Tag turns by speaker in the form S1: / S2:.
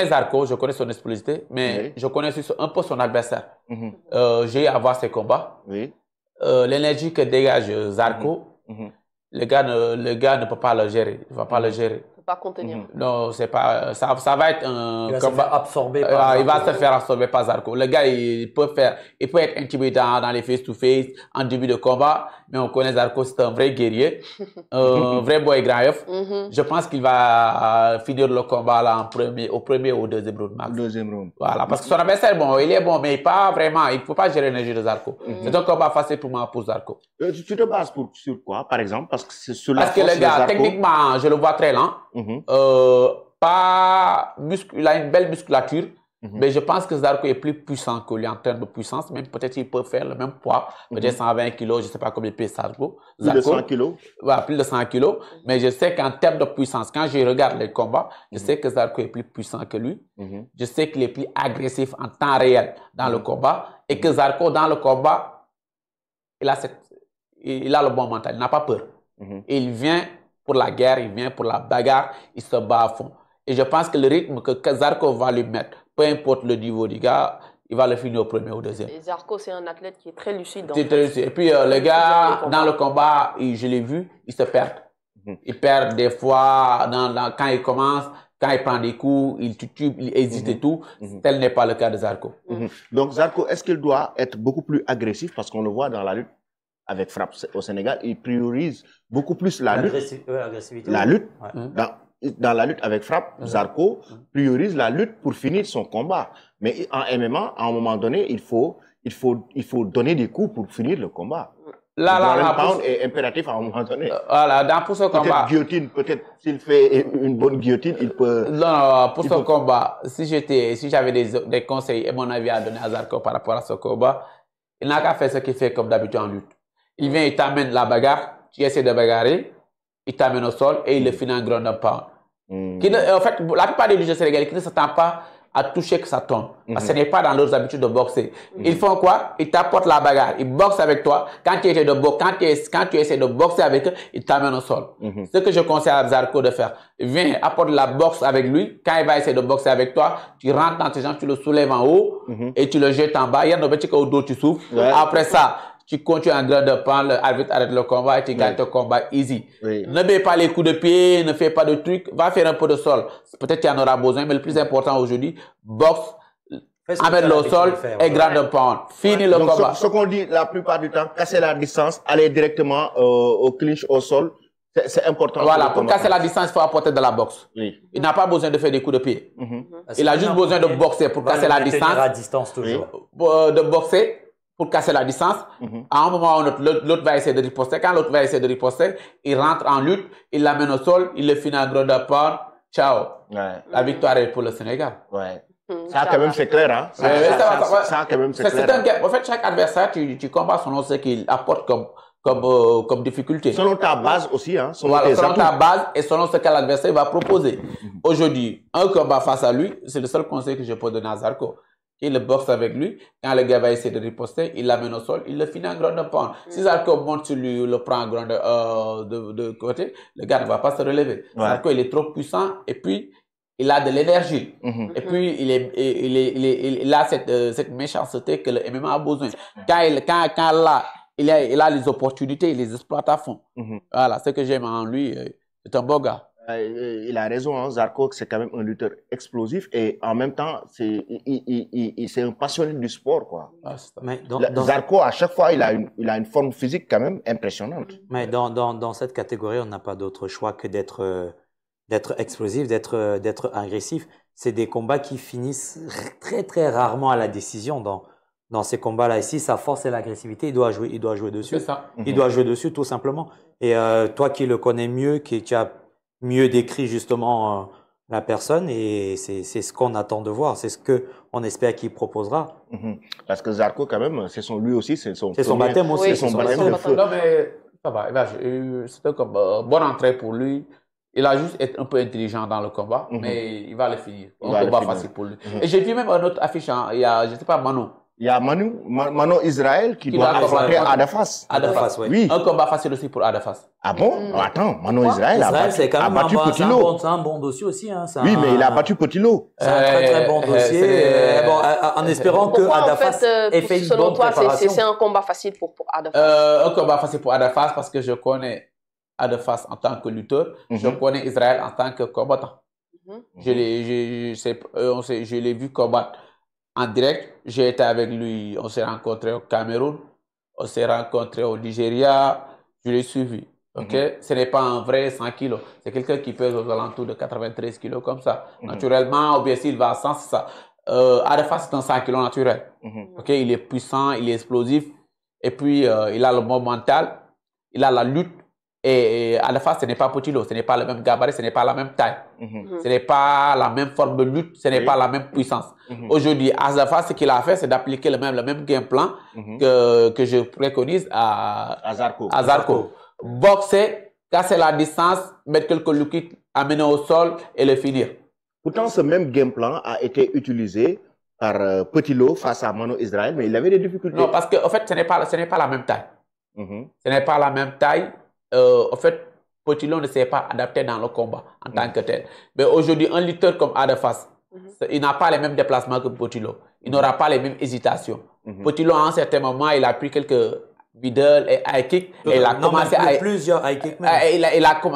S1: Zarco, je connais son explosivité, mais je connais aussi un peu son adversaire. J'ai eu à voir ses combats. L'énergie que dégage Zarco, le gars ne peut pas le gérer. Il ne va pas le gérer.
S2: Pas contenir.
S1: Non, c'est pas ça va être un
S3: il va se faire absorber par
S1: il va se faire absorber par Zarco. Le gars, il peut être intimidant dans les face-to-face en début de combat, mais on connaît Zarco, c'est un vrai guerrier, un vrai boy grave. Je pense qu'il va finir le combat là au premier ou au deuxième round max. Voilà, parce que son adversaire, bon, il est bon, mais pas vraiment, il ne peut pas gérer l'énergie de Zarco. C'est un combat facile pour Zarco.
S4: Tu te bases sur quoi, par exemple? Parce que c'est sur
S1: Parce que le gars, techniquement, je le vois très lent. Il a une belle musculature, mais je pense que Zarco est plus puissant que lui en termes de puissance. Même peut-être qu'il peut faire le même poids, peut-être 120 kilos, je ne sais pas combien pèse Zarco.
S4: Plus de 100 kilos.
S1: Voilà, plus de 100 kilos. Mais je sais qu'en termes de puissance, quand je regarde les combats, je sais que Zarco est plus puissant que lui. Je sais qu'il est plus agressif en temps réel dans le combat et que Zarco, dans le combat, il a le bon mental, il n'a pas peur. Il vient pour la guerre, il vient pour la bagarre, il se bat à fond. Et je pense que le rythme que Zarco va lui mettre, peu importe le niveau du gars, il va le finir au premier ou au deuxième.
S2: Et Zarco, c'est un athlète qui est très lucide.
S1: Et puis le gars, dans le combat, je l'ai vu, il se perd. Il perd des fois quand il commence, quand il prend des coups, il titube, il hésite et tout. Tel n'est pas le cas de Zarco.
S4: Donc Zarco, est-ce qu'il doit être beaucoup plus agressif? Parce qu'on le voit dans la lutte avec Frappe au Sénégal, il priorise beaucoup plus la lutte. La lutte. Dans la lutte avec Frappe, Zarco priorise la lutte pour finir son combat. Mais en MMA, à un moment donné, il faut donner des coups pour finir le combat. Le pound est impératif à un moment donné.
S1: Voilà, pour ce combat.
S4: Peut-être s'il fait une bonne guillotine, il peut.
S1: Non, pour ce combat, si j'avais des conseils et mon avis à donner à Zarco par rapport à ce combat, il n'a qu'à faire ce qu'il fait comme d'habitude en lutte. Il vient, il t'amène la bagarre, tu essaies de bagarrer, il t'amène au sol et il le finit en ground and pound. En fait, la plupart des lutteurs sénégalais qui ne s'attendent pas à toucher que ça tombe. Parce que ce n'est pas dans leurs habitudes de boxer. Ils font quoi? Ils t'apportent la bagarre, ils boxent avec toi. Quand tu essaies de boxer avec eux, ils t'amènent au sol. Ce que je conseille à Zarco de faire, viens, apporte la boxe avec lui. Quand il va essayer de boxer avec toi, tu rentres dans tes jambes, tu le soulèves en haut et tu le jettes en bas. Il y a un petit au dos, tu souffles. Après ça, tu continues en grand de pan, l'arbitre arrête le combat et tu gagnes ton combat easy. Ne mets pas les coups de pied, ne fais pas de trucs, va faire un peu de sol. Peut-être qu'il y en aura besoin, mais le plus important aujourd'hui, boxe, amène-le au sol et grand de pan. Fini le combat.
S4: Ce qu'on dit la plupart du temps, casser la distance, aller directement au clinch au sol, c'est important.
S1: Voilà, pour casser la distance, il faut apporter de la boxe. Il n'a pas besoin de faire des coups de pied. Il a juste besoin de boxer pour casser la distance. De boxer. Pour casser la distance, à un moment ou un autre, l'autre va essayer de riposter. Quand l'autre va essayer de riposter, il rentre en lutte, il l'amène au sol, il le finit en gros de porte. Ciao. La victoire est pour le Sénégal.
S4: Ça, quand même, c'est clair. Hein? Ça, quand même, c'est clair.
S1: En fait, chaque adversaire, tu combats selon ce qu'il apporte comme difficulté.
S4: Selon ta base aussi. Hein?
S1: Selon ta base et selon ce que l'adversaire va proposer. Aujourd'hui, un combat face à lui, c'est le seul conseil que je peux donner à Zarco. Il le boxe avec lui. Quand le gars va essayer de riposter, il l'amène au sol, il le finit en ground and pound. Si Zarco monte sur lui, le prend en ground de côté, le gars ne va pas se relever. Zarco, il est trop puissant et puis il a de l'énergie. Et puis il a cette méchanceté que le MMA a besoin. Quand il a les opportunités, il les exploite à fond. Voilà, ce que j'aime en lui, c'est un beau gars.
S4: Il a raison, hein, Zarco, c'est quand même un lutteur explosif et en même temps, c'est un passionné du sport, quoi. Zarco, à chaque fois, il a une forme physique quand même impressionnante.
S3: Mais dans cette catégorie, on n'a pas d'autre choix que d'être explosif, d'être agressif. C'est des combats qui finissent très très rarement à la décision dans ces combats-là. Ici, sa force et l'agressivité, il doit jouer dessus.
S1: C'est ça.
S3: Il doit jouer dessus, tout simplement. Et toi qui le connais mieux, qui as mieux décrit justement la personne, et c'est ce qu'on attend de voir, c'est ce qu'on espère qu'il proposera.
S4: Parce que Zarco, quand même, lui aussi, c'est son
S3: baptême aussi.
S4: C'est son baptême de feu.
S1: Non, mais ça va. C'était comme bonne entrée pour lui. Il a juste été un peu intelligent dans le combat, mais il va le finir. Un combat facile pour lui. Et j'ai vu même un autre affiche, je ne sais pas, Manon.
S4: Il y a Manon Israël qui doit affronter Adafas.
S1: Adafas,
S3: oui.
S1: Un combat facile aussi pour Adafas.
S4: Ah bon? Attends, Manon Israël a battu Petit Lo.
S3: C'est un bon dossier aussi. Hein,
S4: oui, mais il a battu Petit Lo.
S3: C'est un très très bon dossier. En espérant que Adafas ait fait une bonne préparation.
S2: C'est un combat facile pour Adafas.
S1: Un combat facile pour Adafas parce que je connais Adafas en tant que lutteur. Je connais Israël en tant que combattant. Je l'ai vu combattre en direct. J'ai été avec lui, on s'est rencontrés au Cameroun, on s'est rencontrés au Nigeria, je l'ai suivi. Ce n'est pas un vrai 100 kilos, c'est quelqu'un qui pèse aux alentours de 93 kilos comme ça. Naturellement, ou bien s'il va à 100, c'est ça. Adafas, c'est un 100 kilos naturel. Il est puissant, il est explosif, et puis il a le bon mental, il a la lutte. Et Adafas, ce n'est pas Petit Lo, ce n'est pas le même gabarit, ce n'est pas la même taille. Ce n'est pas la même forme de lutte, ce n'est pas la même puissance. Aujourd'hui, Adafas, ce qu'il a fait, c'est d'appliquer le même game plan que je préconise à Zarco. Boxer, casser la distance, mettre quelques liquides, amener au sol et le finir.
S4: Pourtant, ce même game plan a été utilisé par Petit Lo face à Manon Israël, mais il avait des difficultés.
S1: Non, parce qu'en fait, ce n'est pas la même taille. Ce n'est pas la même taille. En fait, Petit Lo ne s'est pas adapté dans le combat en tant que tel. Mais aujourd'hui, un lutteur comme Adafas, il n'a pas les mêmes déplacements que Petit Lo. Il n'aura pas les mêmes hésitations. Petit Lo, à un certain moment, il a pris quelques middle et high kick. Et il a commencé à...
S3: plusieurs high kicks.
S1: Il a commencé